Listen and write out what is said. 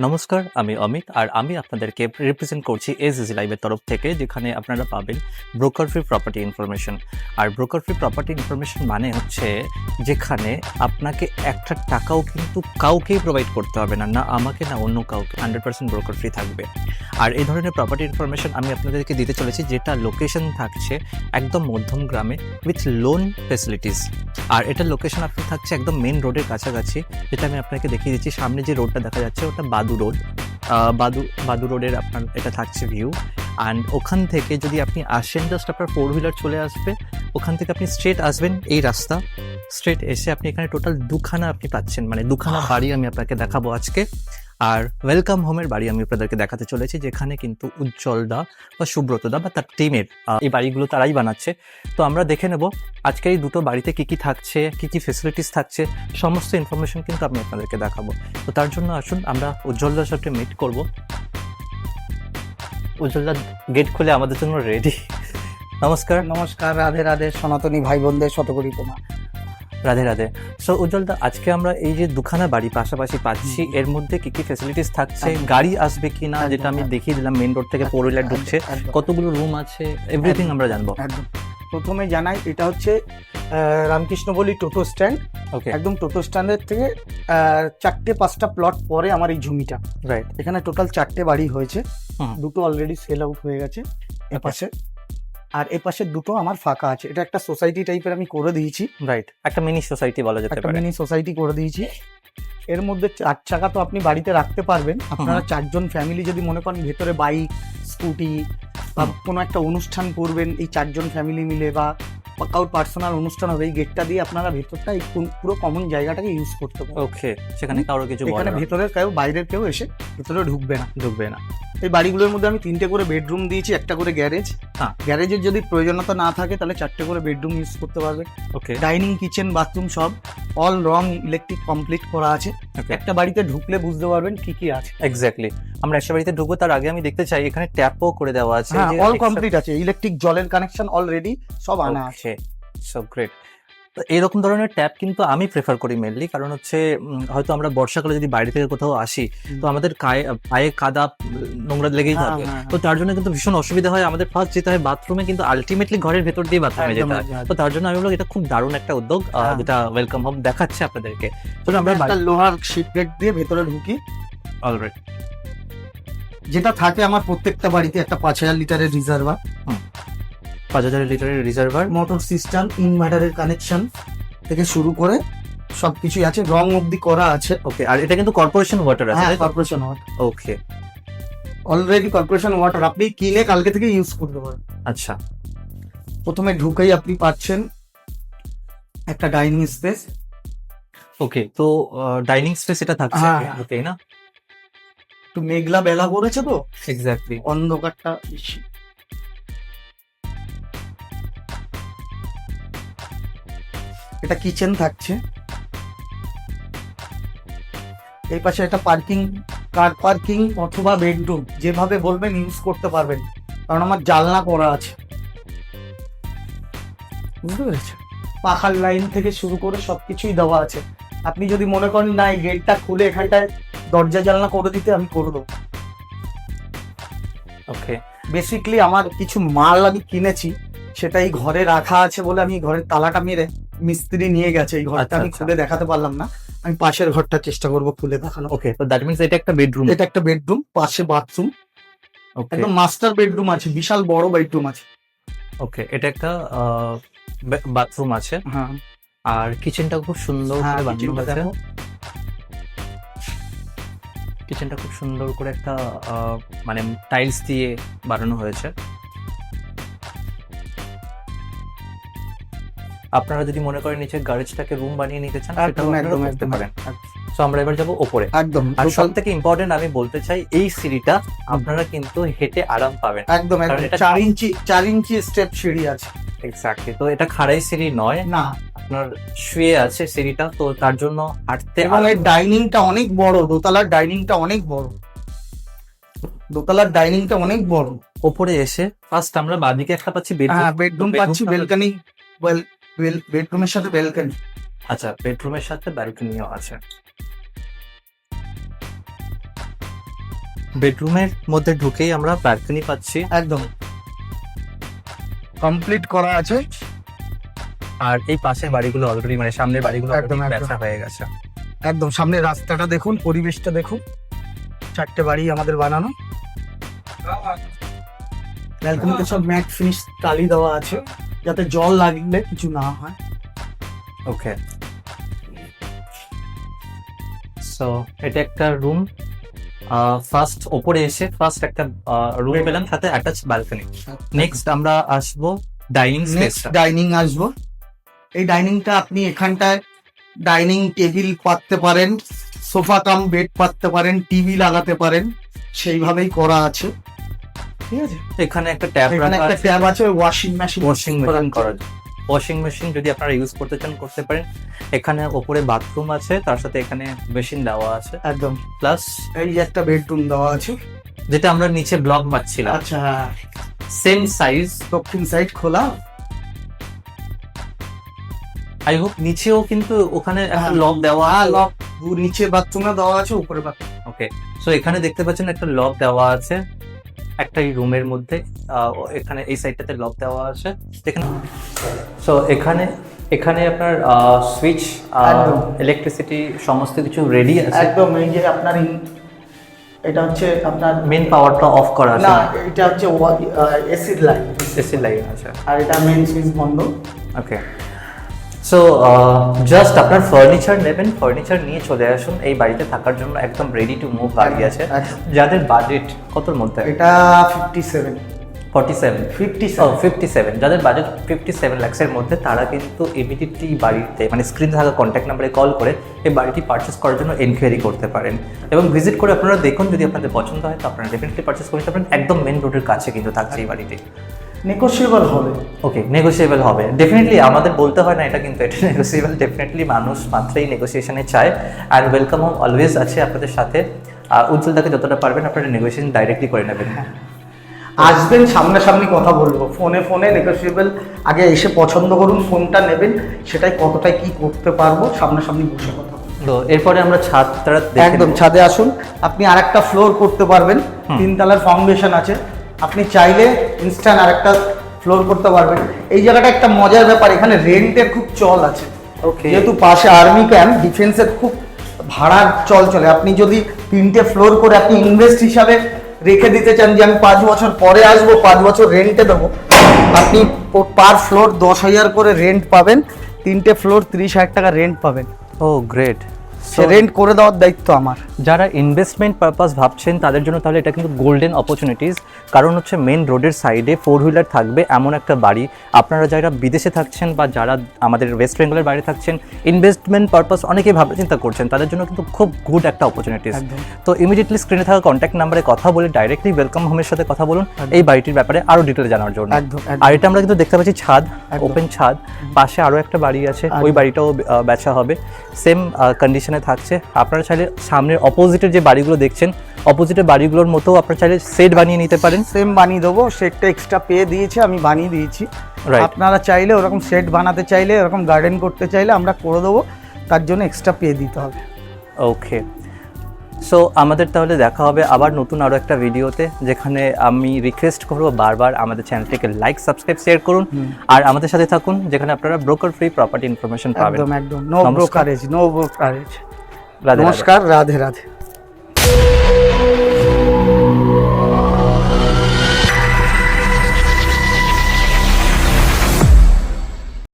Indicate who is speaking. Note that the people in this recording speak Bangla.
Speaker 1: নমস্কার, আমি অমিত আর আমি আপনাদেরকে রিপ্রেজেন্ট করছি এসএসজি লাইভের তরফ থেকে, যেখানে আপনারা পাবেন ব্রোকার ফ্রি প্রপার্টি ইনফরমেশন। আর ব্রোকার ফ্রি প্রপার্টি ইনফরমেশন মানে হচ্ছে যেখানে আপনাকে একটা টাকাও কিন্তু কাউকেই প্রোভাইড করতে হবে না, না আমাকে না অন্য কাউকে, 100% ব্রোকার ফ্রি থাকবে। আর এই ধরনের প্রপার্টি ইনফরমেশন আমি আপনাদেরকে দিতে চলেছি, যেটা লোকেশন থাকছে একদম মধ্যম গ্রামে উইথ লোন ফেসিলিটিস। আর এটার লোকেশন আপনার থাকছে একদম মেন রোডের কাছাকাছি, যেটা আমি আপনাকে দেখিয়ে দিচ্ছি। সামনে যে রোডটা দেখা যাচ্ছে ওটা বাদু রোড। বাদু রোডের আপনার এটা থাকছে ভিউ। অ্যান্ড ওখান থেকে যদি আপনি আসেন, জাস্ট আপনার 4 হুইলার চলে আসবে। ওখান থেকে আপনি স্ট্রেট আসবেন, এই রাস্তা স্ট্রেট এসে আপনি এখানে টোটাল দুখানা আপনি পাচ্ছেন, মানে দুখানা বাড়ি আমি আপনাকে দেখাবো আজকে। আর ওয়েলকাম হোমের বাড়ি আমি আপনাদেরকে দেখাতে চলেছি, যেখানে কিন্তু উজ্জ্বল দা বা সুব্রত দা বা তার টিমের এই বাড়িগুলো তারাই বানাচ্ছে। তো আমরা দেখে নেব আজকে এই দুটো বাড়িতে কি কি থাকছে, কি কি ফেসিলিটিস থাকছে, সমস্ত ইনফরমেশন কিন্তু আমি আপনাদেরকে দেখাবো। তো তার জন্য আসুন আমরা উজ্জ্বলদার সাথে মিট করব। উজ্জ্বলদা গেট খুলে আমাদের জন্য রেডি। নমস্কার।
Speaker 2: নমস্কার, রাধে রাধে সনাতনী ভাই বোনদের শতকোটি প্রণাম।
Speaker 1: রাধে রাধে। সো উজ্জ্বলদা, আজকে আমরা এই যে দুখানা বাড়ি পাশাপাশি পাচ্ছি, এর মধ্যে কি কি ফেসিলিটিস থাকছে, গাড়ি আসবে কি না, যেটা আমি দেখিয়ে দিলাম মেন রোড থেকে 4 হুইলার ঢুকছে, কতগুলো রুম আছে, এভরিথিং আমরা জানবো।
Speaker 2: একদম প্রথমে জানাই, এটা হচ্ছে রামকৃষ্ণ বলি টোটো স্ট্যান্ড।
Speaker 1: ওকে,
Speaker 2: একদম টোটো স্ট্যান্ডের থেকে 4-5টা প্লট পরে আমার এই জমিটা।
Speaker 1: রাইট।
Speaker 2: এখানে টোটাল 4টে বাড়ি হয়েছে,
Speaker 1: হুম।
Speaker 2: দুটো অলরেডি সেল আউট হয়ে গেছে এপাশে, আর এপাশে দুটো আমার ফাঁকা আছে। এটা একটা সোসাইটি টাইপের আমি করে দিয়েছি,
Speaker 1: রাইট, একটা মিনি সোসাইটি বলা যেতে
Speaker 2: একটা
Speaker 1: পারে।
Speaker 2: মিনি সোসাইটি করে দিয়েছি। এর মধ্যে 4 চাকা তো আপনি বাড়িতে রাখতে পারবেন। আপনারা 4জন ফ্যামিলি যদি মনে করেন ভেতরে বাইক, স্কুটি বা কোনো একটা অনুষ্ঠান করবেন এই 4জন ফ্যামিলি মিলে, বা কারোর পার্সোনাল অনুষ্ঠান হবে, এই গেটটা দিয়ে আপনারা ভেতরটা এই পুরো কমন জায়গাটাকে ইউজ করতে পারেন।
Speaker 1: ওকে, সেখানে কারো কিছু
Speaker 2: এখানে
Speaker 1: বলার
Speaker 2: ভেতরের কেউ বাইরের কেউ এসে ভেতরে ঢুকবে না।
Speaker 1: ঢুকবে না।
Speaker 2: এই বাড়িগুলোর মধ্যে আমি 3টে করে বেডরুম দিয়েছি, একটা করে গ্যারেজ।
Speaker 1: হ্যাঁ।
Speaker 2: গ্যারেজের যদি প্রয়োজনীয়তা না থাকে তাহলে 4টে করে বেডরুম ইউজ করতে পারবে।
Speaker 1: ওকে,
Speaker 2: ডাইনিং, কিচেন, বাথরুম সব অল রং ইলেকট্রিক কমপ্লিট করা আছে।
Speaker 1: ওকে,
Speaker 2: একটা বাড়িতে ঢুকলে বুঝতে পারবেন কি কি আছে।
Speaker 1: এক্স্যাক্টলি। আমরা একটা বাড়িতে ঢুকবো তার আগে আমি দেখতে চাই এখানে ট্যাপও করে দেওয়া আছে।
Speaker 2: হ্যাঁ, অল কমপ্লিট আছে, ইলেকট্রিক জলের কানেকশন অলরেডি সব আনা আছে।
Speaker 1: So great. তো এইরকম ধরনের ট্যাপ কিন্তু আমি প্রেফার করি মেনলি, কারণ হচ্ছে হয়তো আমরা বর্ষাকালে যদি বাইরে থেকে কোথাও আসি তো আমাদের পায়ে কাদা নোংরা লেগেই থাকে। তো তার জন্য কিন্তু ভীষণ অসুবিধা হয়, আমাদের ফার্স্ট যেতে হয় বাথরুমে, কিন্তু আলটিমেটলি ঘরের ভেতর দিয়ে বাথরুমে যেতে হয়। তো তার জন্য আমি বলবো এটা খুব দারুণ একটা উদ্যোগ, যেটা ওয়েলকাম হোম দেখাচ্ছে আপনাদেরকে। চলো আমরা
Speaker 2: একটা লোহার শিট গেট দিয়ে ভেতরে ঢুকি।
Speaker 1: অলরেডি
Speaker 2: যেটা থাকে আমার প্রত্যেকটা বাড়িতে একটা 5000 লিটারের রিজার্ভার,
Speaker 1: 5000 লিটারের রিজার্ভার,
Speaker 2: মোটর সিস্টেম, ইনভার্টারের কানেকশন থেকে শুরু করে সবকিছুই আছে, রং অবধি করা আছে।
Speaker 1: ওকে। আর এটা কিন্তু কর্পোরেশন ওয়াটার আছে।
Speaker 2: হ্যাঁ, কর্পোরেশন ওয়াটার,
Speaker 1: ওকে,
Speaker 2: অলরেডি কর্পোরেশন ওয়াটার আপনি কিনে কালকে থেকে ইউজ করতে পারেন।
Speaker 1: আচ্ছা।
Speaker 2: প্রথমে ঢুকেই আপনি পাচ্ছেন একটা ডাইনিং স্পেস।
Speaker 1: ওকে, তো ডাইনিং স্পেস এটা থাকছে,
Speaker 2: হ্যাঁ।
Speaker 1: ওকে না?
Speaker 2: একটু মেঘলা বেলা পড়েছে তো,
Speaker 1: এক্স্যাক্টলি।
Speaker 2: অন্ধকারটা বেশি। এটা কিচেন থাকছে। এই পাশে একটা পার্কিং, কার পার্কিং অথবা বেডরুম যেভাবে বলবেন ইউজ করতে পারবেন, কারণ আমার জানলা করা আছে, বুঝতে পেরেছেন? পাখার লাইন থেকে শুরু করে সবকিছুই দেওয়া আছে। আপনি যদি মনে করেন না এই গেটটা খুলে এখানটায় দরজা জানলা করে দিতে, আমি করে দেবো।
Speaker 1: ওকে,
Speaker 2: বেসিকলি আমার কিছু মাল আমি কিনেছি, সেটাই ঘরে রাখা আছে বলে আমি ঘরের তালাটা মেরে মিস্ত্রি নিয়ে গেছে, এই ঘরটা আমি খুলে দেখাতে পারলাম না। আমি পাশের ঘরটা চেষ্টা করবো খুলে দেখানো।
Speaker 1: ওকে, তো দ্যাট মিন্স এটা একটা বেডরুম।
Speaker 2: এটা একটা বেডরুম, পাশে বাথরুম,
Speaker 1: ওকে,
Speaker 2: একদম মাস্টার বেডরুম আছে, বিশাল বড় বেডরুম আছে।
Speaker 1: ওকে, এটা একটা বাথরুম আছে।
Speaker 2: হ্যাঁ,
Speaker 1: আর কিচেনটা খুব সুন্দর করে বানানো
Speaker 2: কিচেনটা
Speaker 1: হয়েছে।
Speaker 2: দেখো।
Speaker 1: কিচেনটা খুব সুন্দর করে একটা মানে টাইলস দিয়ে বানানো হয়েছে। আপনারা যদি মনে করেন নিচে গ্যারেজটাকে রুম বানিয়ে নিতে চান, সেটাও আপনারা করতে পারেন। সো আমরা এবার যাবো ওপরে।
Speaker 2: একদম।
Speaker 1: আর সব থেকে ইম্পর্টেন্ট আমি বলতে চাই, এই সিঁড়িটা আপনারা কিন্তু হেঁটে আরাম পাবেন।
Speaker 2: একদম
Speaker 1: কারণ এটা
Speaker 2: 4 ইঞ্চি স্টেপ সিঁড়ি আছে।
Speaker 1: এক্স্যাক্টলি। তো এটা খাড়াই সিঁড়ি নয়,
Speaker 2: না,
Speaker 1: আপনার শুয়ে আছে সিঁড়িটা, তো তার জন্য হাঁটতে
Speaker 2: এবং এই ডাইনিংটা অনেক বড়, দোতলার ডাইনিংটা অনেক বড়, দোতলার ডাইনিংটা অনেক বড়।
Speaker 1: ওপরে এসে ফার্স্ট আমরা বাদিকে একটা পাচ্ছি
Speaker 2: হ্যাঁ, বেডরুম পাচ্ছি, বেলকনি, বেডরুমের সাথে বেলকনি।
Speaker 1: আচ্ছা, বেডরুমের সাথে ব্যালকনিও আছে। বেডরুমের মধ্যে ঢুকেই আমরা ব্যালকনি পাচ্ছি,
Speaker 2: একদম কমপ্লিট করা আছে।
Speaker 1: আর এই পাশের বাড়িগুলো অলরেডি মানে সামনের বাড়িগুলো
Speaker 2: একদম, একদম।
Speaker 1: বেচা হয়ে গেছে।
Speaker 2: একদম সামনে রাস্তাটা দেখুন, পরিবেশটা দেখুন, 4টে বাড়ি আমাদের বানানো। ব্যালকনিতে সব ম্যাট ফিনিশ টালি দেওয়া আছে যাতে জল লাগলে কিছু না হয়।
Speaker 1: ওকে, সো এটা একটা রুম। ফার্স্ট ওপরে এসে ফার্স্ট একটা রুম পেলাম, সাথে অ্যাটাচ ব্যালকনি। নেক্সট আমরা আসবো ডাইনিং স্পেসটা।
Speaker 2: ডাইনিং আসবো। এই ডাইনিংটা আপনি এখানটায় ডাইনিং টেবিল পাততে পারেন, সোফা কাম বেড পাততে পারেন, টিভি লাগাতে পারেন, সেইভাবেই করা আছে। ঠিক আছে,
Speaker 1: এখানে একটা ট্যাপ
Speaker 2: এখানে
Speaker 1: রাখা
Speaker 2: একটা
Speaker 1: আছে,
Speaker 2: ট্যাব আছে, ওয়াশিং মেশিন
Speaker 1: ওয়াশিং মেশিন করার। ওয়াশিং মেশিন যদি আপনারা ইউজ করতে চান করতে পারেন। এখানে ওপরে বাথরুম আছে, তার সাথে এখানে মেশিন দেওয়া আছে,
Speaker 2: একদম।
Speaker 1: প্লাস
Speaker 2: এই যে একটা বেডরুম দেওয়া আছে।
Speaker 1: যেটা আমরা নিচে ব্লক পাচ্ছিলাম,
Speaker 2: আচ্ছা,
Speaker 1: সেম সাইজ।
Speaker 2: দক্ষিণ সাইড খোলা।
Speaker 1: আই হোপ নিচেও কিন্তু ওখানে একটা
Speaker 2: হ্যাঁ।
Speaker 1: লক দেওয়া।
Speaker 2: লক নিচে বাথরুমে দেওয়া আছে, উপরে বাথরুম।
Speaker 1: ওকে, সো এখানে দেখতে পাচ্ছেন একটা লক দেওয়া আছে একটাই রুমের মধ্যে। এখানে এই সাইডটাতে লক দেওয়া আছে। এখানে সো এখানে আপনার সুইচ,
Speaker 2: একদম।
Speaker 1: ইলেকট্রিসিটি সমস্ত কিছু রেডি আছে।
Speaker 2: একদম। এই যে আপনার এটা হচ্ছে আপনার
Speaker 1: মেন পাওয়ারটা অফ করা আছে,
Speaker 2: না, এটা হচ্ছে এসিড লাইন,
Speaker 1: এসি লাইন আছে।
Speaker 2: আর এটা মেন সুইচ বন্ধ।
Speaker 1: ওকে, সো জাস্ট আপনার ফার্নিচার নেবেন, ফার্নিচার নিয়ে চলে আসুন। এই বাড়িতে থাকার জন্য একদম রেডি টু মুভ বাড়ি আছে।
Speaker 2: একদম।
Speaker 1: যাদের বাজেট কতর মধ্যে?
Speaker 2: এটা 57
Speaker 1: 57, যাদের বাজেট 57 লাখসের মধ্যে, তারা কিন্তু ইমিডিয়েটলি বাড়িতে মানে স্ক্রিনে থাকা কন্ট্যাক্ট নাম্বারে কল করে এই বাড়িটি পারচেস করার জন্য এনকোয়ারি করতে পারেন এবং ভিজিট করে আপনারা দেখুন। যদি আপনাদের পছন্দ হয় তো আপনারা ডেফিনেটলি পারচেস করতে পারেন। একদম মেন রোডের কাছে কিন্তু থাকছে এই বাড়িটি।
Speaker 2: নেগোশিয়েবল হবে।
Speaker 1: ওকে, নেগোসিয়েবল হবে ডেফিনেটলি। আমাদের বলতে হয় না এটা, কিন্তু এটা নেগোসিয়েবল। ডেফিনেটলি মানুষ মাত্রই নেগোসিয়েশনে চায়। অ্যান্ড ওয়েলকাম হোম অলওয়েজ আছে আপনাদের সাথে। উজ্জ্বলদাকে যতটা পারবেন আপনারা নেগোসিয়েশন ডাইরেক্টলি করে নেবেন।
Speaker 2: আসবেন, সামনাসামনি কথা বলবো। ফোনে নেগোশিয়েবল। আগে এসে পছন্দ করুন, ফোনটা নেবেন, সেটাই কতটাই কি করতে পারবো সামনাসামনি বসে কথা বলবো।
Speaker 1: তো এরপরে আমরা ছাদটা
Speaker 2: একদম ছাদে আসুন। আপনি আরেকটা ফ্লোর করতে পারবেন, 3 তলার ফাউন্ডেশন আছে। আপনি চাইলে ইনস্ট্যান্ট আরেকটা ফ্লোর করতে পারবেন। এই জায়গাটা একটা মজার ব্যাপার, এখানে রেন্টের খুব চল আছে।
Speaker 1: ওকে,
Speaker 2: যেহেতু পাশে আর্মি ক্যাম্প, ডিফেন্সের খুব ভাড়ার চল চলে। আপনি যদি 3টে ফ্লোর করে আপনি ইনভেস্ট হিসাবে রেখে দিতে চান যে আমি 5 বছর পরে আসবো, 5 বছর রেন্টে দেবো, আপনি পার ফ্লোর 10,000 করে রেন্ট পাবেন। 3টে ফ্লোর 30,000 টাকা রেন্ট পাবেন।
Speaker 1: ও গ্রেট।
Speaker 2: সে রেন্ট করে দেওয়ার দায়িত্ব আমার।
Speaker 1: যারা ইনভেস্টমেন্ট পারপাস ভাবছেন তাদের জন্য তাহলে এটা কিন্তু গোল্ডেন অপরচুনিটিস। কারণ হচ্ছে মেন রোডের সাইডে 4 হুইলার থাকবে এমন একটা বাড়ি। আপনারা যারা বিদেশে থাকছেন বা যারা আমাদের ওয়েস্ট বেঙ্গলের বাইরে থাকছেন, ইনভেস্টমেন্ট পারপাস অনেকেই ভাবনা চিন্তা করছেন, তাদের জন্য কিন্তু খুব গুড একটা অপরচুনিটিস। তো ইমিডিয়েটলি স্ক্রিনে থাকা কন্ট্যাক্ট নাম্বারে কথা বলে ডাইরেক্টলি ওয়েলকাম হোমের সাথে কথা বলুন এই বাড়িটির ব্যাপারে আরও ডিটেল জানার জন্য। আর এটা আমরা কিন্তু দেখতে পাচ্ছি ছাদ, ওপেন ছাদ। পাশে আরও একটা বাড়ি আছে, ওই বাড়িটাও বেচা হবে, সেম কন্ডিশনে থাকছে। আপনারা চাইলে সামনের অপোজিটের যে বাড়িগুলো দেখছেন, অপোজিটের বাড়িগুলোর মতো আপনারা চাইলে সেট বানিয়ে নিতে পারেন।
Speaker 2: সেম বানিয়ে দেবো, সেটটা এক্সট্রা পেয়ে দিয়েছে, আমি বানিয়ে দিয়েছি। আপনারা চাইলে ওরকম সেট বানাতে চাইলে, ওরকম গার্ডেন করতে চাইলে আমরা করে দেবো, তার জন্য এক্সট্রা পেয়ে দিতে হবে।
Speaker 1: ওকে, সো আমাদের তাহলে দেখা হবে আবার নতুন আরও একটা ভিডিওতে, যেখানে আমি রিকোয়েস্ট করবো বারবার আমাদের চ্যানেলটিকে লাইক, সাবস্ক্রাইব, শেয়ার করুন আর আমাদের সাথে থাকুন, যেখানে আপনারা ব্রোকার ফ্রি প্রপার্টি ইনফরমেশন পাবেন।
Speaker 2: একদম, no brokerage, no brokerage.
Speaker 1: Radhe Radhe.
Speaker 2: নমস্কার, রাধে রাধে।